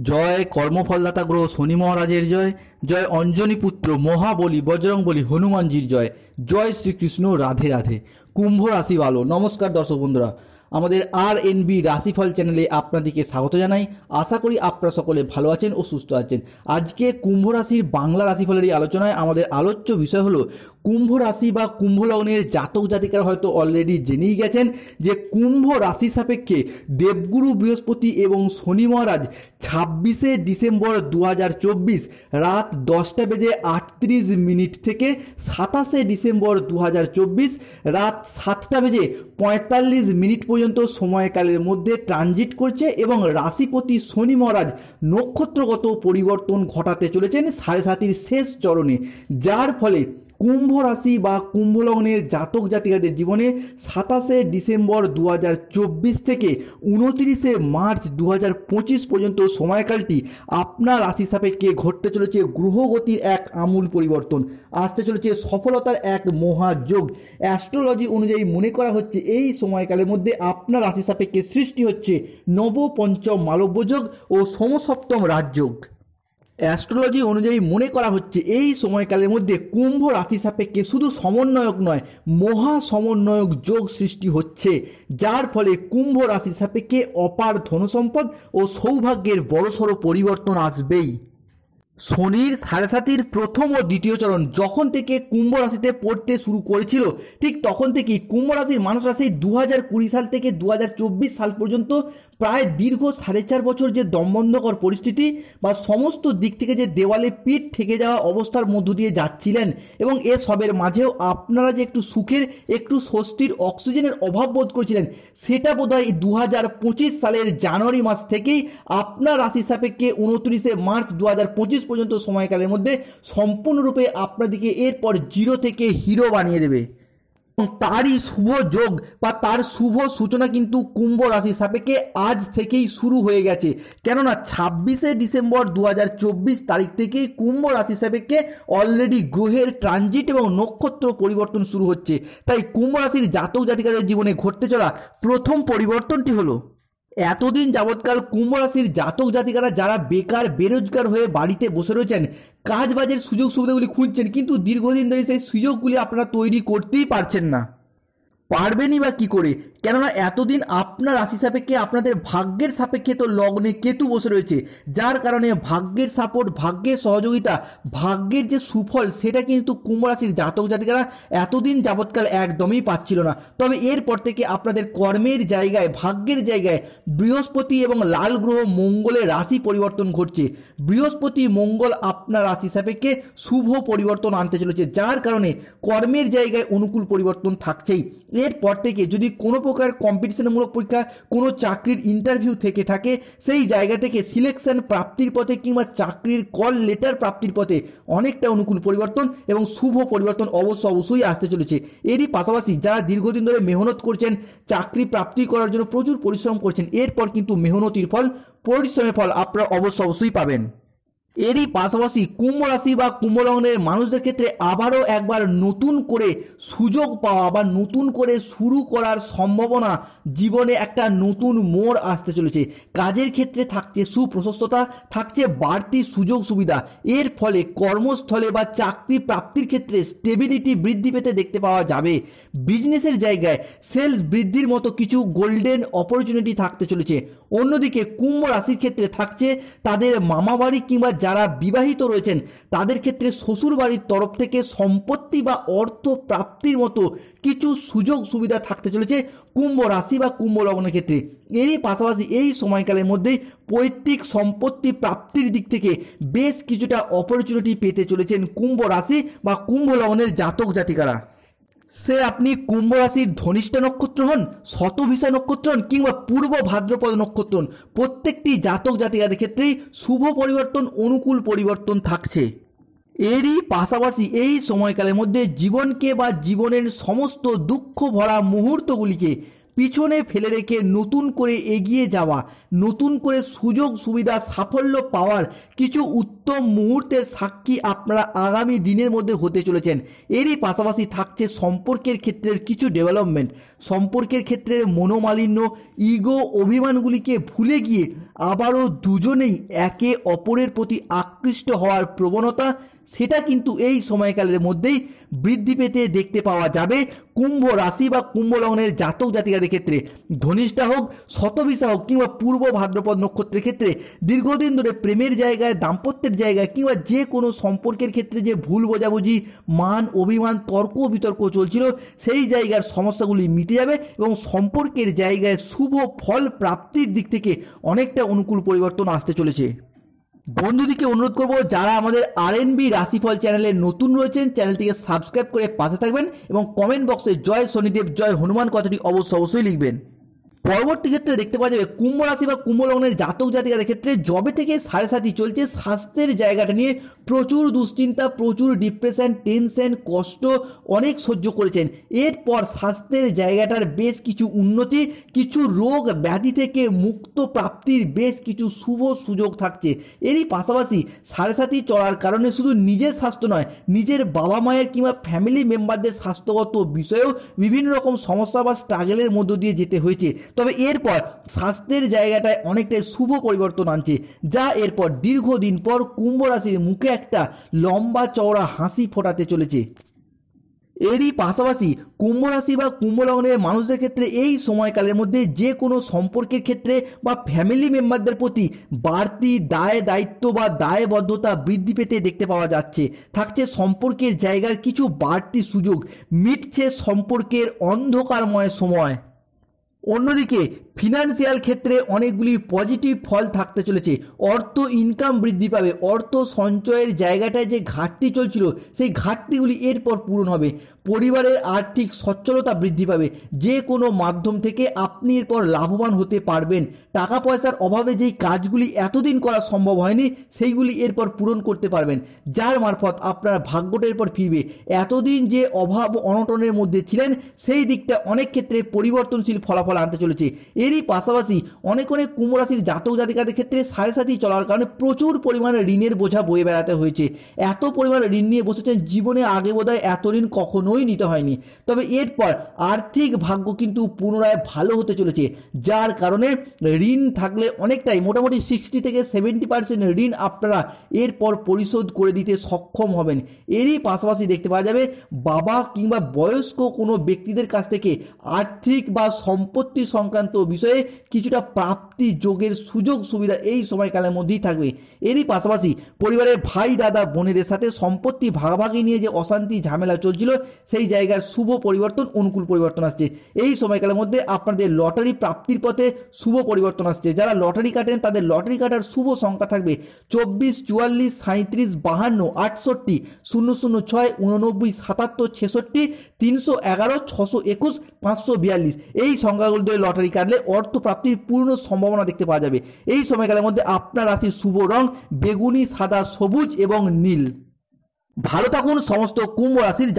জয় কর্মফলদাতা গ্রহ শনি মহারাজের জয়, জয় অঞ্জনী পুত্র মহাবলী বজরংবলী হনুমানজির জয়, জয় শ্রীকৃষ্ণ, রাধে রাধে। কুম্ভ রাশি ভালো। নমস্কার দর্শক বন্ধুরা, আমাদের RNB রাশিফল চ্যানেলে আপনাদেরকে স্বাগত জানাই। আশা করি আপনারা সকলে ভালো আছেন ও সুস্থ আছেন। আজকে কুম্ভ রাশির বাংলা রাশিফলের এই আলোচনায় আমাদের আলোচ্য বিষয় হলো কুম্ভ রাশি বা কুম্ভ লগ্নের জাতক জাতিকারা হয়তো অলরেডি জেনেই গেছেন যে কুম্ভ রাশির সাপেক্ষে দেবগুরু বৃহস্পতি এবং শনি মহারাজ 26শে ডিসেম্বর 2024 রাত 10:38 থেকে 27শে ডিসেম্বর 2024 রাত 7:45 পর্যন্ত সময়কালের মধ্যে ট্রানজিট করছে এবং রাশিপতি শনি মহারাজ নক্ষত্রগত পরিবর্তন ঘটাতে চলেছেন 7.5 শেষ চরণে, যার ফলে কুম্ভ রাশি বা কুম্ভ লগ্নের জাতক জাতিকাদের জীবনে 27শে ডিসেম্বর 2024 থেকে 29শে মার্চ 2025 পর্যন্ত সময়কালটি আপনার রাশি সাপেক্ষে ঘটতে চলেছে গ্রহগতির এক আমূল পরিবর্তন, আসতে চলেছে সফলতার এক মহাযোগ। অ্যাস্ট্রোলজি অনুযায়ী মনে করা হচ্ছে এই সময়কালের মধ্যে আপনার রাশি সাপেক্ষে সৃষ্টি হচ্ছে নবপঞ্চম মালব্য যোগ ও সমসপ্তম রাজযোগ। অ্যাস্ট্রোলজি অনুযায়ী মনে করা হচ্ছে এই সময়কালের মধ্যে কুম্ভ রাশির সাপেক্ষে শুধু সমন্বয়ক নয়, মহা সমন্বয়ক যোগ সৃষ্টি হচ্ছে, যার ফলে কুম্ভ রাশির সাপেক্ষে অপার ধনসম্পদ ও সৌভাগ্যের বড়সড় পরিবর্তন আসবেই। শনির 7.5 প্রথম ও দ্বিতীয় চরণ যখন থেকে কুম্ভ রাশিতে পড়তে শুরু করেছিল, ঠিক তখন থেকেই কুম্ভ রাশির মানুষ রাশি 2020 সাল থেকে 2024 সাল পর্যন্ত প্রায় দীর্ঘ 4.5 বছর যে দমবন্ধকর পরিস্থিতি বা সমস্ত দিক থেকে যে দেওয়ালে পিঠ ঠেকে যাওয়া অবস্থার মধ্য দিয়ে যাচ্ছিলেন, এবং এসবের মাঝেও আপনারা যে একটু সুখের, একটু স্বস্তির, অক্সিজেনের অভাব বোধ করছিলেন, সেটা বোধহয় 2025 সালের জানুয়ারি মাস থেকেই আপনার রাশি সাপেক্ষে 29শে মার্চ 2025 পর্যন্ত সময়কালের মধ্যে সম্পূর্ণরূপে আপনাদেরকে এরপর জিরো থেকে হিরো বানিয়ে দেবে। তারই শুভ যোগ বা তার শুভ সূচনা কিন্তু কুম্ভ রাশির সাপেক্ষে আজ থেকেই শুরু হয়ে গেছে। কেননা 26শে ডিসেম্বর 2024 তারিখ থেকেই কুম্ভ রাশির সাপেক্ষে অলরেডি গ্রহের ট্রানজিট এবং নক্ষত্র পরিবর্তন শুরু হচ্ছে। তাই কুম্ভ রাশির জাতক জাতিকাদের জীবনে ঘটতে চলা প্রথম পরিবর্তনটি হলো, এতদিন যাবৎকাল কুম্ভ রাশির জাতক জাতিকারা যারা বেকার বেরোজগার হয়ে বাড়িতে বসে রয়েছেন, কাজ বাজের সুযোগ সুবিধাগুলি খুঁজছেন, কিন্তু দীর্ঘদিন ধরে সেই সুযোগগুলি আপনারা তৈরি করতেই পারছেন না। পারবেনই বা কী করে? কেননা এতদিন আপনার রাশি সাপেক্ষে আপনাদের ভাগ্যের সাপেক্ষে তো লগ্নে কেতু বসে রয়েছে, যার কারণে ভাগ্যের সাপোর্ট, ভাগ্যের সহযোগিতা, ভাগ্যের যে সুফল সেটা কিন্তু কুম্ভ রাশির জাতক জাতিকারা এতদিন যাবৎকাল একদমই পাচ্ছিল না। তবে এরপর থেকে আপনাদের কর্মের জায়গায়, ভাগ্যের জায়গায় বৃহস্পতি এবং লাল গ্রহ মঙ্গলের রাশি পরিবর্তন ঘটছে। বৃহস্পতি মঙ্গল আপনার রাশি সাপেক্ষে শুভ পরিবর্তন আনতে চলেছে, যার কারণে কর্মের জায়গায় অনুকূল পরিবর্তন থাকছেই। এরপর থেকে যদি কোনো প্রকার কম্পিটিশনমূলক পরীক্ষা, কোনো চাকরির ইন্টারভিউ থেকে থাকে, সেই জায়গা থেকে সিলেকশন প্রাপ্তির পথে কিংবা চাকরির কল লেটার প্রাপ্তির পথে অনেকটা অনুকূল পরিবর্তন এবং শুভ পরিবর্তন অবশ্যই আসতে চলেছে। এরই পাশাপাশি যারা দীর্ঘদিন ধরে মেহনত করছেন, চাকরি প্রাপ্তি করার জন্য প্রচুর পরিশ্রম করছেন, এরপর কিন্তু মেহনতির ফল, পরিশ্রমের ফল আপনারা অবশ্যই পাবেন। এরই পাশাপাশি কুম্ভ রাশি বা কুম্ভ লগ্নের মানুষদের ক্ষেত্রে আবারও একবার নতুন করে সুযোগ পাওয়া বা নতুন করে শুরু করার সম্ভাবনা, জীবনে একটা নতুন মোড় আসতে চলেছে। কাজের ক্ষেত্রে থাকছে সুপ্রশস্ততা, থাকছে বাড়তি সুযোগ সুবিধা। এর ফলে কর্মস্থলে বা চাকরি প্রাপ্তির ক্ষেত্রে স্টেবিলিটি বৃদ্ধি পেতে দেখতে পাওয়া যাবে। বিজনেসের জায়গায় সেলস বৃদ্ধির মতো কিছু গোল্ডেন অপরচুনিটি থাকতে চলেছে। অন্যদিকে কুম্ভ রাশির ক্ষেত্রে থাকছে তাদের মামাবাড়ি কিংবা যারা বিবাহিত রয়েছেন তাদের ক্ষেত্রে শ্বশুর বাড়ির তরফ থেকে সম্পত্তি বা অর্থ প্রাপ্তির মতো কিছু সুযোগ সুবিধা থাকতে চলেছে কুম্ভ রাশি বা কুম্ভ লগ্নের ক্ষেত্রে। এরই পাশাপাশি এই সময়কালের মধ্যেই পৈতৃক সম্পত্তি প্রাপ্তির দিক থেকে বেশ কিছুটা অপরচুনিটি পেতে চলেছেন কুম্ভ রাশি বা কুম্ভ লগ্নের জাতক জাতিকারা। সে আপনি কুম্ভ রাশির ধনিষ্ঠা নক্ষত্র হন, শতভিষা নক্ষত্র হন কিংবা পূর্ব ভাদ্রপদ নক্ষত্র হন, প্রত্যেকটি জাতক জাতিকাদের ক্ষেত্রেই শুভ পরিবর্তন, অনুকূল পরিবর্তন থাকছে। এরই পাশাপাশি এই সময়কালের মধ্যে জীবনকে বা জীবনের সমস্ত দুঃখ ভরা মুহূর্তগুলিকে পিছনে ফেলে রেখে নতুন করে এগিয়ে যাওয়া, নতুন করে সুযোগ সুবিধা সাফল্য পাওয়ার কিছু উত্তম মুহূর্তের সাক্ষী আপনারা আগামী দিনের মধ্যে হতে চলেছেন। এরই পাশাপাশি থাকছে সম্পর্কের ক্ষেত্রের কিছু ডেভেলপমেন্ট, সম্পর্কের ক্ষেত্রে মনোমালিন্য, ইগো, অভিমানগুলিকে ভুলে গিয়ে আবারও দুজনেই একে অপরের প্রতি আকৃষ্ট হওয়ার প্রবণতা, সেটা কিন্তু এই সময়কালের মধ্যেই বৃদ্ধি পেতে দেখতে পাওয়া যাবে কুম্ভ রাশি বা কুম্ভ লগ্নের জাতক জাতিকাদের ক্ষেত্রে। ধনিষ্ঠা হোক, শতভিষা হোক কিংবা পূর্ব ভাদ্রপদ নক্ষত্রের ক্ষেত্রে দীর্ঘদিন ধরে প্রেমের জায়গায়, দাম্পত্যের জায়গায় কিংবা যে কোনো সম্পর্কের ক্ষেত্রে যে ভুল বোঝাবুঝি, মান অভিমান, তর্ক বিতর্ক চলছিল, সেই জায়গার সমস্যাগুলি মিটে যাবে এবং সম্পর্কের জায়গায় শুভ ফল প্রাপ্তির দিক থেকে অনেকটা অনুকূল পরিবর্তন আসতে চলেছে। বন্ধুদিকে অনুরোধ করব, যারা আমাদের আরএনবি রাশিফল চ্যানেলে নতুন রয়েছেন, চ্যানেলটিকে সাবস্ক্রাইব করে পাশে থাকবেন এবং কমেন্ট বক্সে জয় শনিদেব জয় হনুমান কথাটি অবশ্যই লিখবেন। পরবর্তী ক্ষেত্রে দেখতে পাওয়া যাবে কুম্ভ রাশি বা কুম্ভ লগ্নের জাতক জাতিকাদের ক্ষেত্রে জবে থেকে 7.5 চলছে, স্বাস্থ্যের জায়গাটা নিয়ে প্রচুর দুশ্চিন্তা, প্রচুর ডিপ্রেশন, টেনশন, কষ্ট অনেক সহ্য করেছেন। এরপর স্বাস্থ্যের জায়গাটার বেশ কিছু উন্নতি, কিছু রোগ ব্যাধি থেকে মুক্ত প্রাপ্তির বেশ কিছু শুভ সুযোগ থাকছে। এরই পাশাপাশি 7.5 চলার কারণে শুধু নিজের স্বাস্থ্য নয়, নিজের বাবা মায়ের কিংবা ফ্যামিলি মেম্বারদের স্বাস্থ্যগত বিষয়েও বিভিন্ন রকম সমস্যা বা স্ট্রাগলের মধ্য দিয়ে যেতে হয়েছে। তবে এরপর স্বাস্থ্যের জায়গাটায় অনেকটাই শুভ পরিবর্তন আনছে, যা এরপর দীর্ঘদিন পর কুম্ভ রাশির মুখে একটা লম্বা চওড়া হাসি ফোটাতে চলেছে। এরই পাশাপাশি কুম্ভ রাশি বা কুম্ভ লগ্নের মানুষদের ক্ষেত্রে এই সময়কালের মধ্যে যে কোনো সম্পর্কের ক্ষেত্রে বা ফ্যামিলি মেম্বারদের প্রতি বাড়তি দায় দায়িত্ব বা দায়বদ্ধতা বৃদ্ধি পেতে দেখতে পাওয়া যাচ্ছে। থাকছে সম্পর্কের জায়গার কিছু বাড়তি সুযোগ, মিটছে সম্পর্কের অন্ধকারময় সময়। অন্যদিকে ফিনান্সিয়াল ক্ষেত্রে অনেকগুলি পজিটিভ ফল থাকতে চলেছে। অর্থ ইনকাম বৃদ্ধি পাবে, অর্থ সঞ্চয়ের জায়গাটায় যে ঘাটতি চলছিল সেই ঘাটতিগুলি এরপর পূরণ হবে। পরিবারের আর্থিক সচ্ছলতা বৃদ্ধি পাবে, যে কোনো মাধ্যম থেকে আপনি এরপর লাভবান হতে পারবেন। টাকা পয়সার অভাবে যেই কাজগুলি এতদিন করা সম্ভব হয়নি সেইগুলি এরপর পূরণ করতে পারবেন, যার মারফত আপনার ভাগ্যটা এরপর ফিরবে। এতদিন যে অভাব অনটনের মধ্যে ছিলেন সেই দিকটা অনেক ক্ষেত্রে পরিবর্তনশীল ফলাফল আনতে চলেছে। এরই পাশাপাশি অনেক কুম্ভ রাশির জাতক জাতিকাদের ক্ষেত্রে 7.5 চলার কারণে প্রচুর পরিমাণে ঋণের বোঝা বয়ে বেড়াতে হয়েছে। এত পরিমাণে ঋণ নিয়ে বসেছেন, জীবনে আগে বোধহয় এত ঋণ কখনোই নিতে হয়নি। তবে এরপর আর্থিক ভাগ্য কিন্তু পুনরায় ভালো হতে চলেছে, যার কারণে ঋণ থাকলে অনেকটাই মোটামুটি 60 থেকে 70% ঋণ আপনারা এরপর পরিশোধ করে দিতে সক্ষম হবেন। এরই পাশাপাশি দেখতে পাওয়া যাবে বাবা কিংবা বয়স্ক কোনো ব্যক্তিদের কাছ থেকে আর্থিক বা সম্পত্তি সংক্রান্ত বিষয়ে কিছুটা প্রাপ্তি যোগের সুযোগ সুবিধা এই সময়কালের মধ্যেই থাকবে। এরই পাশাপাশি পরিবারের ভাই দাদা বোনেদের সাথে সম্পত্তি ভাগাভাগি নিয়ে যে অশান্তি ঝামেলা চলছিল সেই জায়গার শুভ পরিবর্তন, অনুকূল পরিবর্তন আসছে। এই সময়কালের মধ্যে আপনাদের লটারি প্রাপ্তির পথে শুভ পরিবর্তন আসছে। যারা লটারি কাটেন তাদের লটারি কাটার শুভ সংখ্যা থাকবে 24, 44, 37, 52, 68, 006, 89, 77, 66, 311, 621, 542 এই সংখ্যাগুলো ধরে লটারি কাটলে অর্থ প্রাপ্তির পূর্ণ সম্ভাবনা দেখতে পাওয়া যাবে। এই সময়কালের মধ্যে আপনার রাশির শুভ রং বেগুনি, সাদা, সবুজ এবং নীল। ভালো থাকুন সমস্ত কুম্ভ রাশির